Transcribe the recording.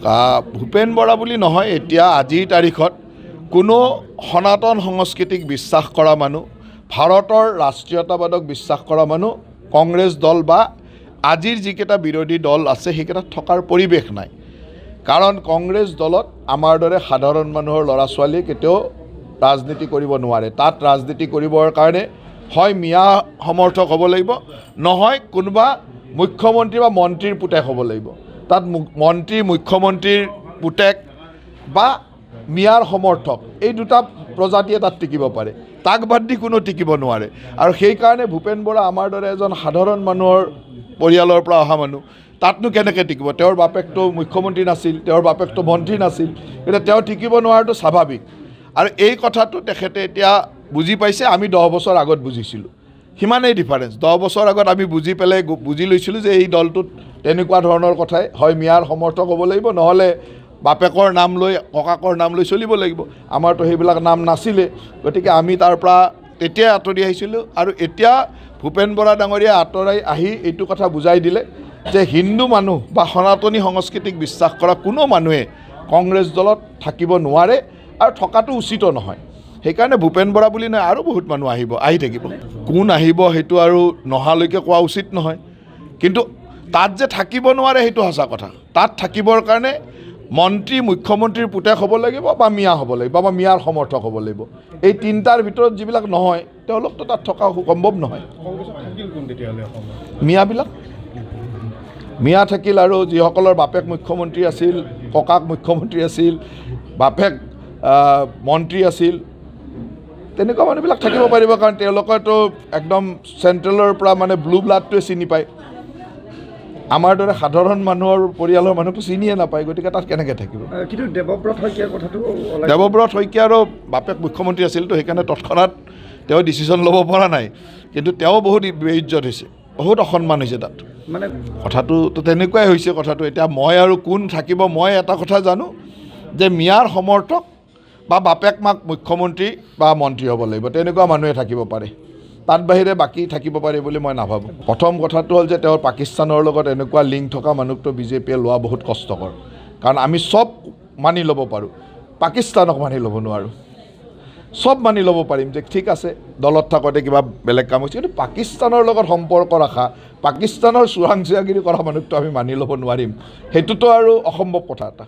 ভূপেন বৰা বুলি নহয়, এতিয়া আজিৰ তাৰিখত কোনো সনাতন সংস্কৃতিক বিশ্বাস কৰা মানুহ, ভাৰতৰ ৰাষ্ট্ৰীয়তাবাদক বিশ্বাস কৰা মানুহ কংগ্ৰেছ দল বা আজিৰ যিকেইটা বিৰোধী দল আছে সেইকেইটাত থকাৰ পৰিৱেশ নাই। কাৰণ কংগ্ৰেছ দলত আমাৰ দৰে সাধাৰণ মানুহৰ ল'ৰা ছোৱালীয়ে কেতিয়াও ৰাজনীতি কৰিব নোৱাৰে। তাত ৰাজনীতি কৰিবৰ কাৰণে হয় মিয়া সমৰ্থক হ'ব লাগিব, নহয় কোনোবা মুখ্যমন্ত্ৰী বা মন্ত্ৰীৰ পুতেক হ'ব লাগিব। তাত মন্ত্ৰী মুখ্যমন্ত্ৰীৰ পুতেক বা মিয়াৰ সমৰ্থক এই দুটা প্ৰজাতিয়ে তাত টিকিব পাৰে, তাক বাদ দি কোনো টিকিব নোৱাৰে। আৰু সেইকাৰণে ভূপেন বৰা আমাৰ দৰে এজন সাধাৰণ মানুহৰ পৰিয়ালৰ পৰা অহা মানুহ, তাতনো কেনেকৈ টিকিব? তেওঁৰ বাপেকটো মুখ্যমন্ত্ৰী নাছিল, তেওঁৰ বাপেকটো মন্ত্ৰী নাছিল, গতিকে তেওঁ টিকিব নোৱাৰাটো স্বাভাৱিক। আৰু এই কথাটো তেখেতে এতিয়া বুজি পাইছে, আমি 10 বছৰ আগত বুজিছিলোঁ। সিমানেই ডিফাৰেঞ্চ। 10 বছৰ আগত আমি বুজি পেলাই বুজি লৈছিলোঁ যে এই দলটোত তেনেকুৱা ধৰণৰ কথাই, হয় মিয়াৰ সমৰ্থক হ'ব লাগিব, নহ'লে বাপেকৰ নাম লৈ ককাকৰ নাম লৈ চলিব লাগিব। আমাৰতো সেইবিলাক নাম নাছিলে, গতিকে আমি তাৰ পৰা তেতিয়াই আঁতৰি আহিছিলোঁ। আৰু এতিয়া ভূপেন বৰা ডাঙৰীয়া আঁতৰাই আহি এইটো কথা বুজাই দিলে যে হিন্দু মানুহ বা সনাতনী সংস্কৃতিক বিশ্বাস কৰা কোনো মানুহে কংগ্ৰেছ দলত থাকিব নোৱাৰে আৰু থকাটো উচিতো নহয়। সেইকাৰণে ভূপেন বৰা বুলি নহয়, আৰু বহুত মানুহ আহি থাকিব। কোন আহিব সেইটো আৰু নহালৈকে কোৱা উচিত নহয়, কিন্তু তাত যে থাকিব নোৱাৰে সেইটো সঁচা কথা। তাত থাকিবৰ কাৰণে মন্ত্ৰী মুখ্যমন্ত্ৰীৰ পুতেক হ'ব লাগিব বা মিয়া হ'ব লাগিব বা মিয়াৰ সমৰ্থক হ'ব লাগিব। এই তিনিটাৰ ভিতৰত যিবিলাক নহয় তেওঁলোকতো তাত থকা সম্ভৱ নহয়। মিয়াবিলাক মিয়া থাকিল, আৰু যিসকলৰ বাপেক মুখ্যমন্ত্ৰী আছিল, ককাক মুখ্যমন্ত্ৰী আছিল, বাপেক মন্ত্ৰী আছিল, তেনেকুৱা মানুহবিলাক থাকিব পাৰিব। কাৰণ তেওঁলোকেতো একদম চেণ্ট্ৰেলৰ পৰা মানে ব্লু ব্লাডটোৱে চিনি পায়। আমাৰ দৰে সাধাৰণ মানুহৰ পৰিয়ালৰ মানুহটো চিনিয়ে নাপায়, গতিকে তাত কেনেকৈ থাকিব? কিন্তু দেৱব্ৰত শইকীয়াৰ কথাটো, দেৱব্ৰত শইকীয়াৰো বাপেক মুখ্যমন্ত্ৰী আছিলতো, সেইকাৰণে তৎক্ষণাত তেওঁ ডিচিশ্যন ল'ব পৰা নাই। কিন্তু তেওঁ বহুত বেইজ্জত হৈছে, বহুত অসন্মান হৈছে তাত। মানে কথাটোতো তেনেকুৱাই হৈছে। কথাটো এতিয়া মই আৰু কোন থাকিব, মই এটা কথা জানো যে মিয়াৰ সমৰ্থক বা বাপেক মাক মুখ্যমন্ত্ৰী বা মন্ত্ৰী হ'ব লাগিব, তেনেকুৱা মানুহে থাকিব পাৰে। তাত বাহিৰে বাকী থাকিব পাৰে বুলি মই নাভাবোঁ। প্ৰথম কথাটো হ'ল যে তেওঁৰ পাকিস্তানৰ লগত এনেকুৱা লিংক থকা মানুহটো বিজেপিয়ে লোৱা বহুত কষ্টকৰ। কাৰণ আমি চব মানি ল'ব পাৰোঁ, পাকিস্তানক মানি ল'ব নোৱাৰোঁ। চব মানি ল'ব পাৰিম যে ঠিক আছে দলত থাকোঁতে কিবা বেলেগ কাম হৈছে, কিন্তু পাকিস্তানৰ লগত সম্পৰ্ক ৰখা, পাকিস্তানৰ চোৰাংচোৱাগিৰি কৰা মানুহটো আমি মানি ল'ব নোৱাৰিম, সেইটোতো আৰু অসম্ভৱ কথা এটা।